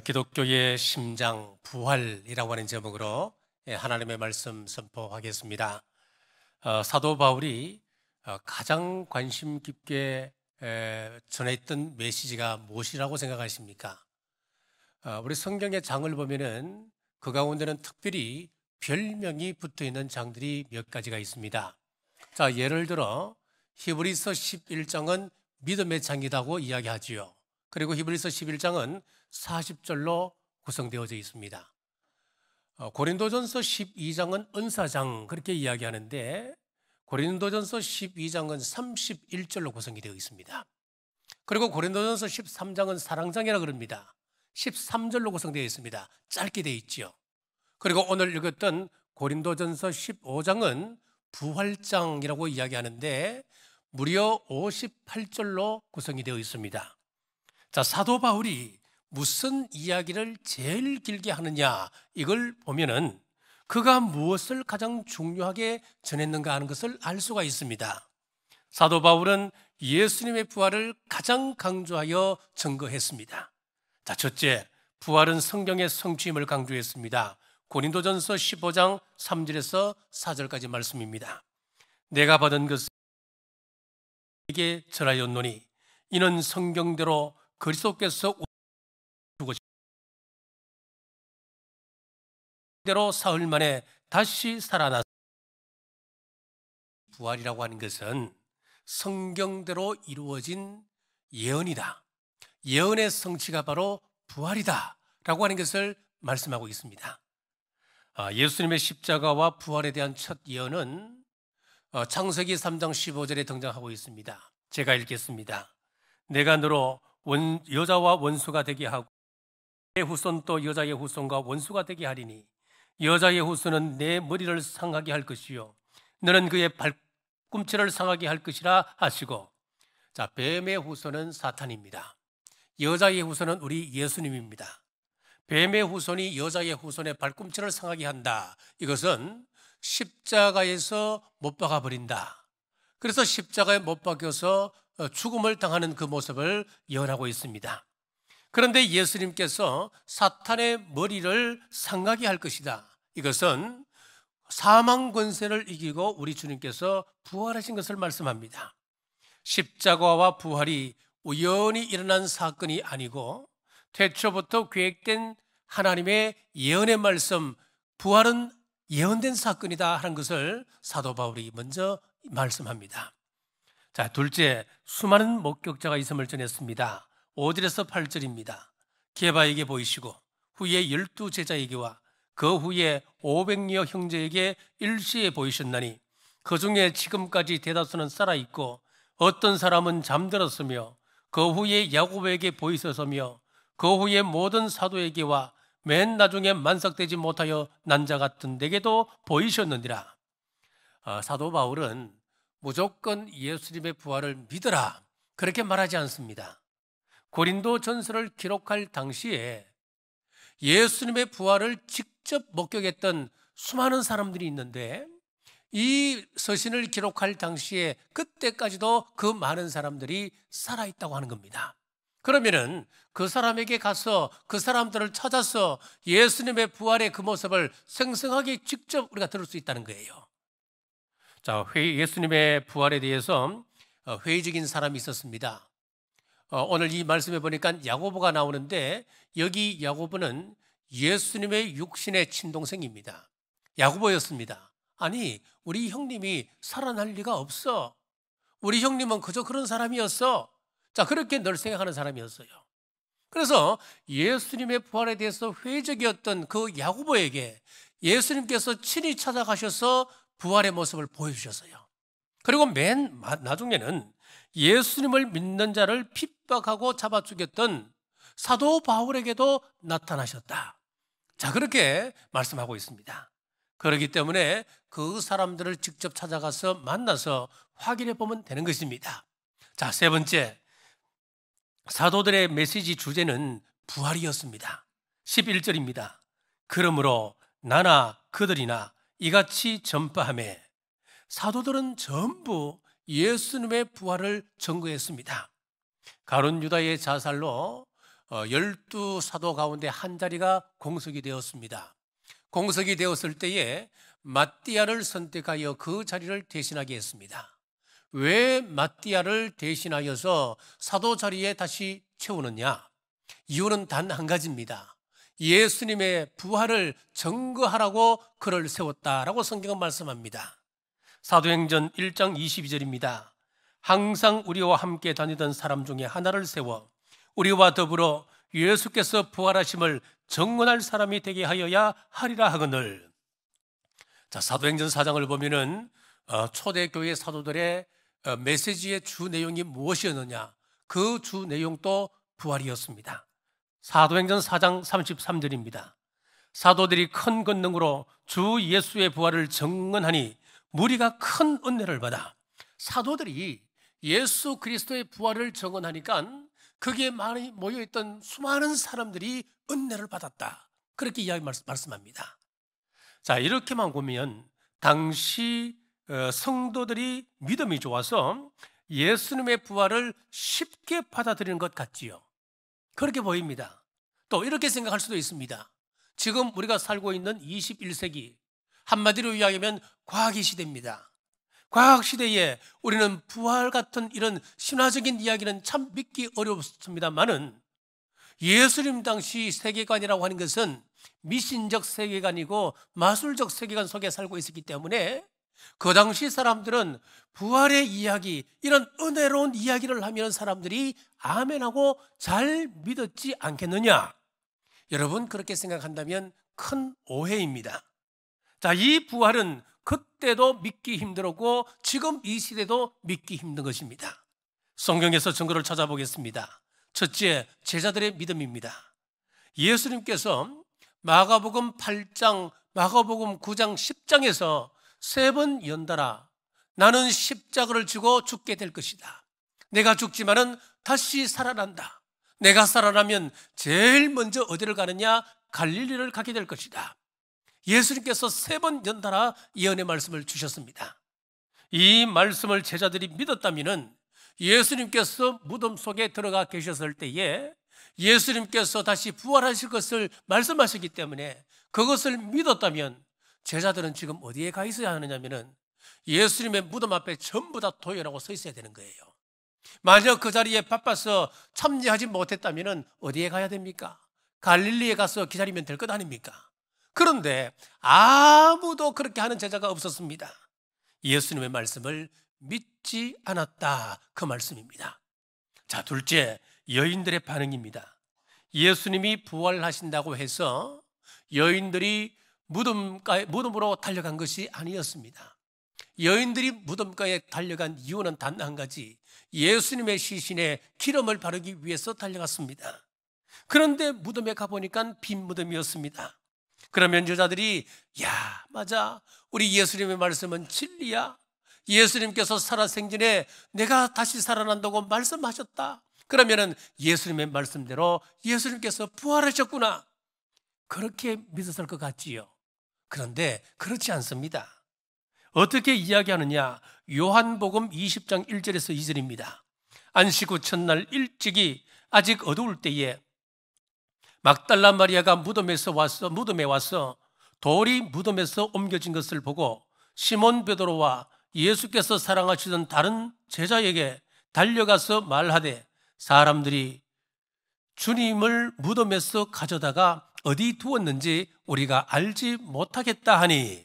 기독교의 심장 부활이라고 하는 제목으로 하나님의 말씀 선포하겠습니다. 사도 바울이 가장 관심 깊게 전했던 메시지가 무엇이라고 생각하십니까? 우리 성경의 장을 보면은 그 가운데는 특별히 별명이 붙어 있는 장들이 몇 가지가 있습니다. 자, 예를 들어 히브리서 11장은 믿음의 장이라고 이야기하지요. 그리고 히브리서 11장은 40절로 구성되어져 있습니다. 고린도전서 12장은 은사장 그렇게 이야기하는데 고린도전서 12장은 31절로 구성이 되어 있습니다. 그리고 고린도전서 13장은 사랑장이라 그럽니다. 13절로 구성되어 있습니다. 짧게 되어 있지요. 그리고 오늘 읽었던 고린도전서 15장은 부활장이라고 이야기하는데 무려 58절로 구성이 되어 있습니다. 자, 사도 바울이 무슨 이야기를 제일 길게 하느냐 이걸 보면은 그가 무엇을 가장 중요하게 전했는가 하는 것을 알 수가 있습니다. 사도 바울은 예수님의 부활을 가장 강조하여 증거했습니다. 자, 첫째, 부활은 성경의 성취임을 강조했습니다. 고린도전서 15장 3절에서 4절까지 말씀입니다. 내가 받은 것을 이게 전하였노니 이는 성경대로 그리스도께서 대로 사흘 만에 다시 살아났. 부활이라고 하는 것은 성경대로 이루어진 예언이다. 예언의 성취가 바로 부활이다 라고 하는 것을 말씀하고 있습니다. 예수님의 십자가와 부활에 대한 첫 예언은 창세기 3장 15절에 등장하고 있습니다. 제가 읽겠습니다. 내가 너로 여자와 원수가 되게 하고 내 후손도 여자의 후손과 원수가 되게 하리니 여자의 후손은 내 머리를 상하게 할 것이요 너는 그의 발꿈치를 상하게 할 것이라 하시고. 자, 뱀의 후손은 사탄입니다. 여자의 후손은 우리 예수님입니다. 뱀의 후손이 여자의 후손의 발꿈치를 상하게 한다. 이것은 십자가에서 못 박아 버린다. 그래서 십자가에 못 박혀서 죽음을 당하는 그 모습을 예언하고 있습니다. 그런데 예수님께서 사탄의 머리를 상하게 할 것이다. 이것은 사망 권세를 이기고 우리 주님께서 부활하신 것을 말씀합니다. 십자가와 부활이 우연히 일어난 사건이 아니고 태초부터 계획된 하나님의 예언의 말씀, 부활은 예언된 사건이다 하는 것을 사도 바울이 먼저 말씀합니다. 자, 둘째, 수많은 목격자가 있음을 전했습니다. 5절에서 8절입니다. 게바에게 보이시고 후에 12제자에게와 그 후에 500여 형제에게 일시에 보이셨나니 그 중에 지금까지 대다수는 살아있고 어떤 사람은 잠들었으며 그 후에 야고보에게 보이셨으며 그 후에 모든 사도에게와 맨 나중에 만삭되지 못하여 난 자 같은 데게도 보이셨느니라. 사도 바울은 무조건 예수님의 부활을 믿어라 그렇게 말하지 않습니다. 고린도 전서를 기록할 당시에 예수님의 부활을 직접 목격했던 수많은 사람들이 있는데 이 서신을 기록할 당시에 그때까지도 그 많은 사람들이 살아있다고 하는 겁니다. 그러면은 그 사람에게 가서 그 사람들을 찾아서 예수님의 부활의 그 모습을 생생하게 직접 우리가 들을 수 있다는 거예요. 자, 예수님의 부활에 대해서 회의적인 사람이 있었습니다. 오늘 이 말씀에 보니까 야고보가 나오는데 여기 야고보는 예수님의 육신의 친동생입니다. 야고보였습니다. 아니, 우리 형님이 살아날 리가 없어. 우리 형님은 그저 그런 사람이었어. 자, 그렇게 늘 생각하는 사람이었어요. 그래서 예수님의 부활에 대해서 회의적이었던 그 야고보에게 예수님께서 친히 찾아가셔서 부활의 모습을 보여주셨어요. 그리고 맨 나중에는 예수님을 믿는 자를 핍박하고 잡아 죽였던 사도 바울에게도 나타나셨다. 자, 그렇게 말씀하고 있습니다. 그렇기 때문에 그 사람들을 직접 찾아가서 만나서 확인해 보면 되는 것입니다. 자, 세 번째, 사도들의 메시지 주제는 부활이었습니다. 11절입니다. 그러므로 나나 그들이나 이같이 전파하매. 사도들은 전부 예수님의 부활을 증거했습니다. 가룟 유다의 자살로 12 사도 가운데 한 자리가 공석이 되었습니다. 공석이 되었을 때에 마띠아를 선택하여 그 자리를 대신하게 했습니다. 왜 마띠아를 대신하여서 사도 자리에 다시 채우느냐? 이유는 단 한 가지입니다. 예수님의 부활을 증거하라고 그를 세웠다라고 성경은 말씀합니다. 사도행전 1장 22절입니다. 항상 우리와 함께 다니던 사람 중에 하나를 세워 우리와 더불어 예수께서 부활하심을 증언할 사람이 되게 하여야 하리라 하거늘. 자, 사도행전 4장을 보면은 초대교회 사도들의 메시지의 주 내용이 무엇이었느냐? 그 주 내용도 부활이었습니다. 사도행전 4장 33절입니다. 사도들이 큰 권능으로 주 예수의 부활을 증언하니 무리가 큰 은혜를 받아. 사도들이 예수 그리스도의 부활을 증언하니까 거기에 많이 모여있던 수많은 사람들이 은혜를 받았다. 그렇게 말씀합니다. 자, 이렇게만 보면 당시 성도들이 믿음이 좋아서 예수님의 부활을 쉽게 받아들이는 것 같지요. 그렇게 보입니다. 또 이렇게 생각할 수도 있습니다. 지금 우리가 살고 있는 21세기, 한마디로 이야기하면 과학의 시대입니다. 과학 시대에 우리는 부활 같은 이런 신화적인 이야기는 참 믿기 어렵습니다만은 예수님 당시 세계관이라고 하는 것은 미신적 세계관이고 마술적 세계관 속에 살고 있었기 때문에 그 당시 사람들은 부활의 이야기, 이런 은혜로운 이야기를 하면 사람들이 아멘하고 잘 믿었지 않겠느냐? 여러분, 그렇게 생각한다면 큰 오해입니다. 자, 이 부활은 그때도 믿기 힘들었고 지금 이 시대도 믿기 힘든 것입니다. 성경에서 증거를 찾아보겠습니다. 첫째, 제자들의 믿음입니다. 예수님께서 마가복음 8장, 마가복음 9장, 10장에서 3번 연달아 나는 십자가를 지고 죽게 될 것이다. 내가 죽지만은 다시 살아난다. 내가 살아나면 제일 먼저 어디를 가느냐? 갈릴리를 가게 될 것이다. 예수님께서 3번 연달아 예언의 말씀을 주셨습니다. 이 말씀을 제자들이 믿었다면 예수님께서 무덤 속에 들어가 계셨을 때에 예수님께서 다시 부활하실 것을 말씀하셨기 때문에 그것을 믿었다면 제자들은 지금 어디에 가 있어야 하느냐면은 예수님의 무덤 앞에 전부 다 도열하고 서 있어야 되는 거예요. 만약 그 자리에 바빠서 참여하지 못했다면 어디에 가야 됩니까? 갈릴리에 가서 기다리면 될 것 아닙니까? 그런데 아무도 그렇게 하는 제자가 없었습니다. 예수님의 말씀을 믿지 않았다, 그 말씀입니다. 자, 둘째, 여인들의 반응입니다. 예수님이 부활하신다고 해서 여인들이 무덤으로 달려간 것이 아니었습니다. 여인들이 무덤가에 달려간 이유는 단 한 가지, 예수님의 시신에 기름을 바르기 위해서 달려갔습니다. 그런데 무덤에 가보니까 빈 무덤이었습니다. 그러면 여자들이 맞아, 우리 예수님의 말씀은 진리야. 예수님께서 살아생전에 내가 다시 살아난다고 말씀하셨다. 그러면은 예수님의 말씀대로 예수님께서 부활하셨구나, 그렇게 믿었을 것 같지요. 그런데 그렇지 않습니다. 어떻게 이야기하느냐? 요한복음 20장 1절에서 2절입니다. 안식 후 첫날 일찍이 아직 어두울 때에 막달라 마리아가 무덤에 와서 돌이 무덤에서 옮겨진 것을 보고 시몬 베드로와 예수께서 사랑하시던 다른 제자에게 달려가서 말하되, 사람들이 주님을 무덤에서 가져다가 어디 두었는지 우리가 알지 못하겠다 하니,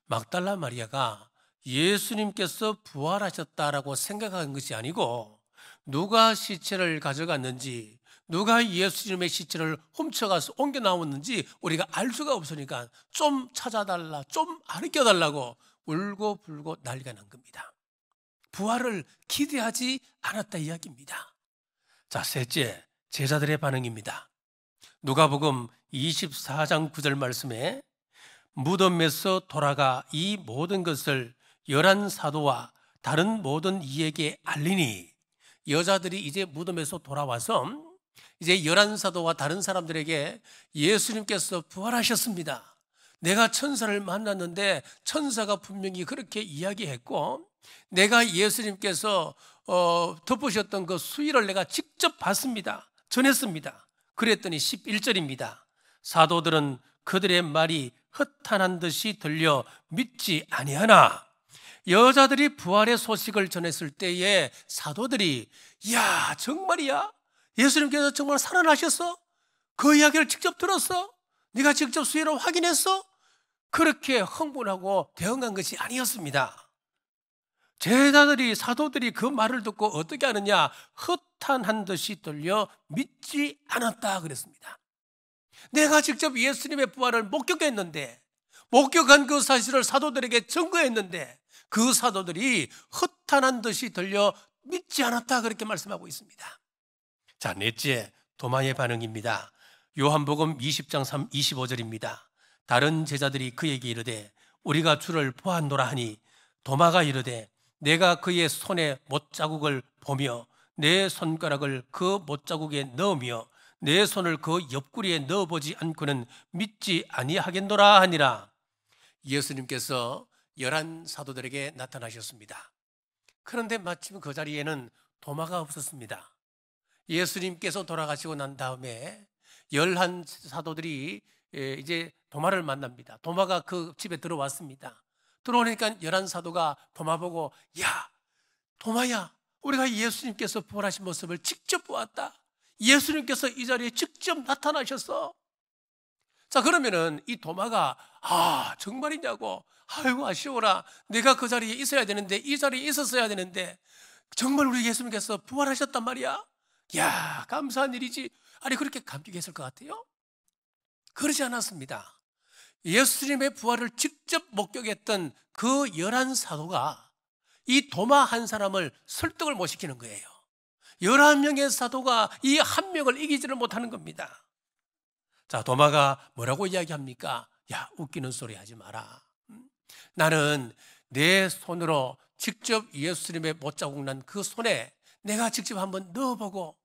막달라 마리아가 예수님께서 부활하셨다라고 생각한 것이 아니고 누가 시체를 가져갔는지, 누가 예수님의 시체를 훔쳐가서 옮겨 나왔는지 우리가 알 수가 없으니까 좀 찾아달라, 좀 가르쳐달라고 울고 불고 난리가 난 겁니다. 부활을 기대하지 않았다 이야기입니다. 자, 셋째, 제자들의 반응입니다. 누가복음 24장 9절 말씀에 무덤에서 돌아가 이 모든 것을 11 사도와 다른 모든 이에게 알리니, 여자들이 이제 무덤에서 돌아와서 이제 11 사도와 다른 사람들에게 예수님께서 부활하셨습니다. 내가 천사를 만났는데 천사가 분명히 그렇게 이야기했고, 내가 예수님께서 덮으셨던 그 수의를 내가 직접 봤습니다. 전했습니다. 그랬더니 11절입니다. 사도들은 그들의 말이 허탄한 듯이 들려 믿지 아니하나 여자들이 부활의 소식을 전했을 때에 사도들이 야 정말이야? 예수님께서 정말 살아나셨어? 그 이야기를 직접 들었어? 네가 직접 수혜로 확인했어? 그렇게 흥분하고 대응한 것이 아니었습니다. 제자들이 사도들이 그 말을 듣고 어떻게 하느냐? 허탄한 듯이 들려 믿지 않았다 그랬습니다. 내가 직접 예수님의 부활을 목격했는데, 목격한 그 사실을 사도들에게 증거했는데 그 사도들이 허탄한 듯이 들려 믿지 않았다 그렇게 말씀하고 있습니다. 자, 넷째, 도마의 반응입니다. 요한복음 20장 25절입니다. 다른 제자들이 그에게 이르되 우리가 주를 보았노라 하니 도마가 이르되 내가 그의 손에 못자국을 보며 내 손가락을 그 못자국에 넣으며 내 손을 그 옆구리에 넣어보지 않고는 믿지 아니하겠노라 하니라. 예수님께서 11 사도들에게 나타나셨습니다. 그런데 마침 그 자리에는 도마가 없었습니다. 예수님께서 돌아가시고 난 다음에 11 사도들이 이제 도마를 만납니다. 도마가 그 집에 들어왔습니다. 들어오니까 11 사도가 도마 보고 야 도마야, 우리가 예수님께서 부활하신 모습을 직접 보았다. 예수님께서 이 자리에 직접 나타나셨어. 자, 그러면은 이 도마가 정말이냐고, 아이고 아쉬워라, 내가 그 자리에 있어야 되는데, 이 자리에 있었어야 되는데 정말 우리 예수님께서 부활하셨단 말이야. 야 감사한 일이지. 아니 그렇게 감격했을 것 같아요? 그러지 않았습니다. 예수님의 부활을 직접 목격했던 그 11 사도가 이 도마 한 사람을 설득을 못 시키는 거예요. 11명의 사도가 이 한 명을 이기지를 못하는 겁니다. 자, 도마가 뭐라고 이야기합니까? 야, 웃기는 소리 하지 마라. 나는 내 손으로 직접 예수님의 못자국 난 그 손에 내가 직접 한번 넣어보고,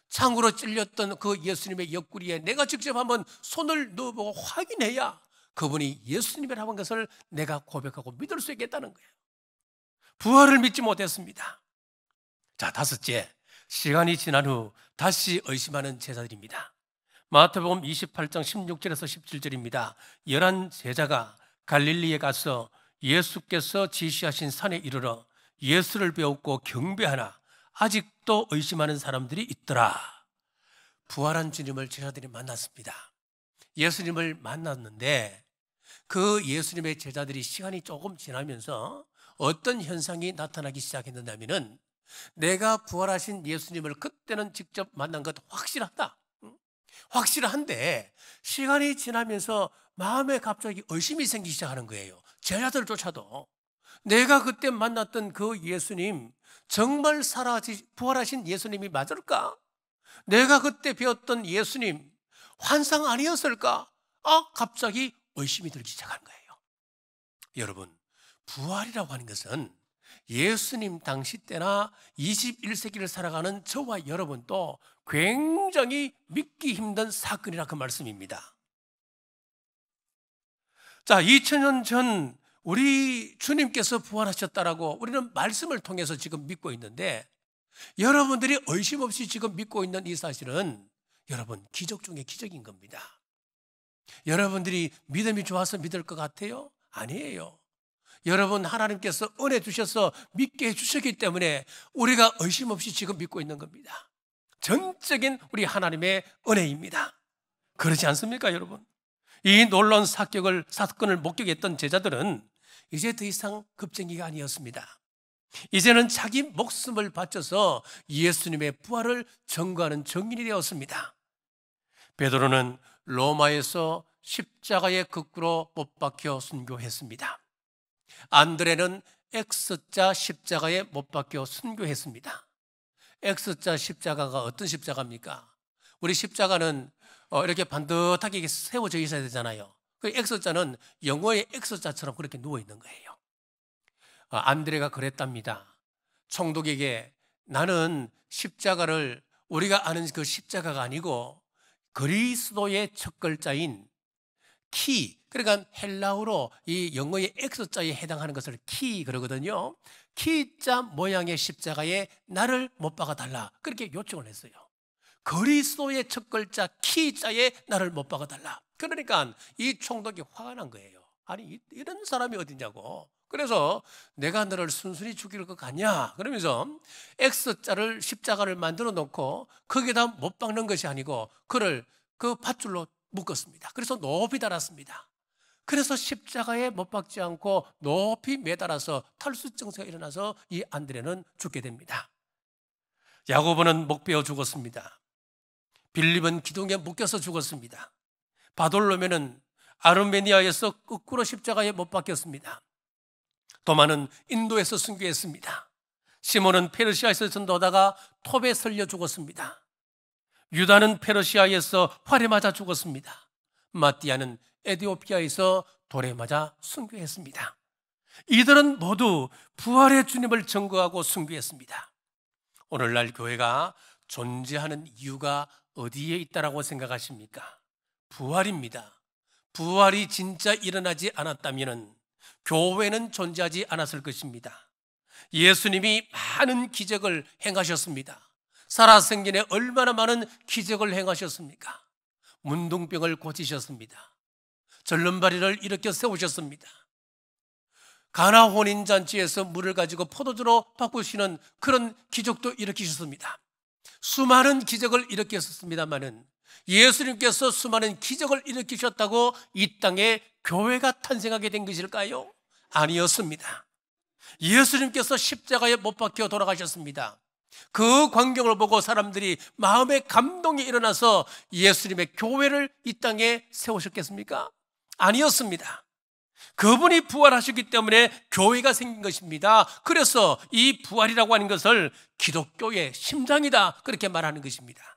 창으로 찔렸던 그 예수님의 옆구리에 내가 직접 한번 손을 넣어보고 확인해야 그분이 예수님이라는 것을 내가 고백하고 믿을 수 있겠다는 거예요. 부활을 믿지 못했습니다. 자, 다섯째, 시간이 지난 후 다시 의심하는 제자들입니다. 마태복음 28장 16절에서 17절입니다. 11 제자가 갈릴리에 가서 예수께서 지시하신 산에 이르러 예수를 배웠고 경배하나 아직도 의심하는 사람들이 있더라. 부활한 주님을 제자들이 만났습니다. 예수님을 만났는데 그 예수님의 제자들이 시간이 조금 지나면서 어떤 현상이 나타나기 시작했느냐면은 내가 부활하신 예수님을 그때는 직접 만난 것 확실하다. 확실한데 시간이 지나면서 마음에 갑자기 의심이 생기기 시작하는 거예요. 제자들조차도 내가 그때 만났던 그 예수님 정말 부활하신 예수님이 맞을까? 내가 그때 배웠던 예수님 환상 아니었을까? 갑자기 의심이 들기 시작한 거예요. 여러분, 부활이라고 하는 것은 예수님 당시 때나 21세기를 살아가는 저와 여러분도 굉장히 믿기 힘든 사건이라 그 말씀입니다. 자, 2000년 전 우리 주님께서 부활하셨다라고 우리는 말씀을 통해서 지금 믿고 있는데, 여러분들이 의심 없이 지금 믿고 있는 이 사실은 여러분 기적 중에 기적인 겁니다. 여러분들이 믿음이 좋아서 믿을 것 같아요? 아니에요. 여러분 하나님께서 은혜 주셔서 믿게 해주셨기 때문에 우리가 의심 없이 지금 믿고 있는 겁니다. 전적인 우리 하나님의 은혜입니다. 그렇지 않습니까, 여러분? 이 놀라운 사건을 목격했던 제자들은 이제 더 이상 겁쟁이가 아니었습니다. 이제는 자기 목숨을 바쳐서 예수님의 부활을 증거하는 증인이 되었습니다. 베드로는 로마에서 십자가에 거꾸로 못 박혀 순교했습니다. 안드레는 X자 십자가에 못 박혀 순교했습니다. X자 십자가가 어떤 십자가입니까? 우리 십자가는 이렇게 반듯하게 세워져 있어야 되잖아요. 그 X자는 영어의 X자처럼 그렇게 누워 있는 거예요. 안드레가 그랬답니다. 총독에게 나는 십자가를 우리가 아는 그 십자가가 아니고 그리스도의 첫 글자인 키, 그러니까 헬라어로 이 영어의 X자에 해당하는 것을 키 그러거든요. 키자 모양의 십자가에 나를 못 박아달라 그렇게 요청을 했어요. 그리스도의 첫 글자 키자에 나를 못 박아달라. 그러니까 이 총독이 화가 난 거예요. 아니 이런 사람이 어디냐고. 그래서 내가 너를 순순히 죽일 것 같냐 그러면서 X자를 십자가를 만들어 놓고 거기다 못 박는 것이 아니고 그를 그 밧줄로 묶었습니다. 그래서 높이 달았습니다. 그래서 십자가에 못 박지 않고 높이 매달아서 탈수 증세가 일어나서 이 안드레는 죽게 됩니다. 야고보는 목 베어 죽었습니다. 빌립은 기둥에 묶여서 죽었습니다. 바돌로메는 아르메니아에서 거꾸로 십자가에 못 박혔습니다. 도마는 인도에서 순교했습니다. 시몬은 페르시아에서 전도하다가 톱에 설려 죽었습니다. 유다는 페르시아에서 활에 맞아 죽었습니다. 마띠아는 에티오피아에서 돌에 맞아 순교했습니다. 이들은 모두 부활의 주님을 증거하고 순교했습니다. 오늘날 교회가 존재하는 이유가 어디에 있다라고 생각하십니까? 부활입니다. 부활이 진짜 일어나지 않았다면 교회는 존재하지 않았을 것입니다. 예수님이 많은 기적을 행하셨습니다. 살아생전에 얼마나 많은 기적을 행하셨습니까? 문둥병을 고치셨습니다. 절름발이를 일으켜 세우셨습니다. 가나 혼인잔치에서 물을 가지고 포도주로 바꾸시는 그런 기적도 일으키셨습니다. 수많은 기적을 일으켰습니다마는 예수님께서 수많은 기적을 일으키셨다고 이 땅에 교회가 탄생하게 된 것일까요? 아니었습니다. 예수님께서 십자가에 못 박혀 돌아가셨습니다. 그 광경을 보고 사람들이 마음에 감동이 일어나서 예수님의 교회를 이 땅에 세우셨겠습니까? 아니었습니다. 그분이 부활하셨기 때문에 교회가 생긴 것입니다. 그래서 이 부활이라고 하는 것을 기독교의 심장이다 그렇게 말하는 것입니다.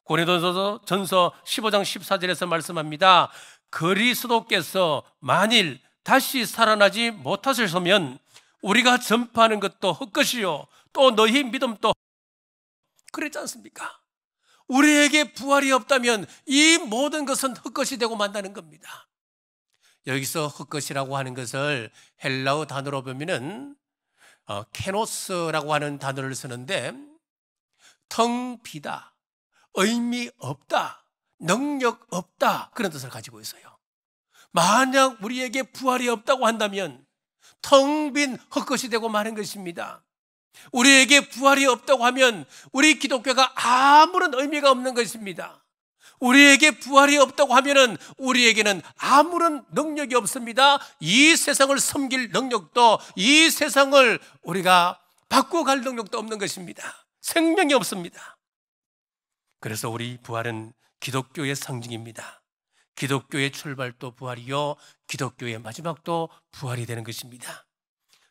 고린도전서 15장 14절에서 말씀합니다. 그리스도께서 만일 다시 살아나지 못하셨으면 우리가 전파하는 것도 헛것이요 또 너희 믿음도 그랬지 않습니까? 우리에게 부활이 없다면 이 모든 것은 헛것이 되고 만다는 겁니다. 여기서 헛것이라고 하는 것을 헬라어 단어로 보면은 케노스라고 하는 단어를 쓰는데 텅 비다, 의미 없다, 능력 없다 그런 뜻을 가지고 있어요. 만약 우리에게 부활이 없다고 한다면 텅 빈 헛것이 되고 마는 것입니다. 우리에게 부활이 없다고 하면 우리 기독교가 아무런 의미가 없는 것입니다. 우리에게 부활이 없다고 하면은 우리에게는 아무런 능력이 없습니다. 이 세상을 섬길 능력도 이 세상을 우리가 바꿔갈 능력도 없는 것입니다. 생명이 없습니다. 그래서 우리 부활은 기독교의 상징입니다. 기독교의 출발도 부활이요 기독교의 마지막도 부활이 되는 것입니다.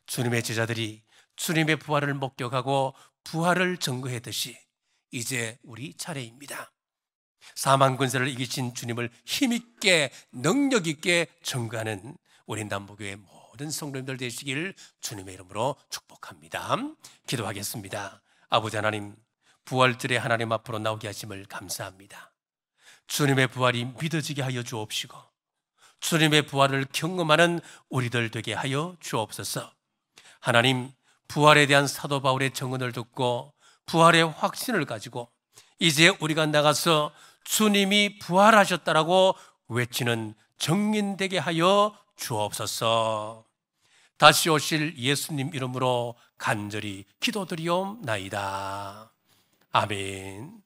주님의 제자들이 주님의 부활을 목격하고 부활을 증거했듯이 이제 우리 차례입니다. 사망 권세를 이기신 주님을 힘있게 능력있게 증거하는 우리 남부교회 모든 성도님들 되시길 주님의 이름으로 축복합니다. 기도하겠습니다. 아버지 하나님, 부활절에 하나님 앞으로 나오게 하심을 감사합니다. 주님의 부활이 믿어지게 하여 주옵시고 주님의 부활을 경험하는 우리들 되게 하여 주옵소서. 하나님, 부활에 대한 사도 바울의 증언을 듣고 부활의 확신을 가지고 이제 우리가 나가서 주님이 부활하셨다라고 외치는 정인되게 하여 주옵소서. 다시 오실 예수님 이름으로 간절히 기도드리옵나이다. 아멘.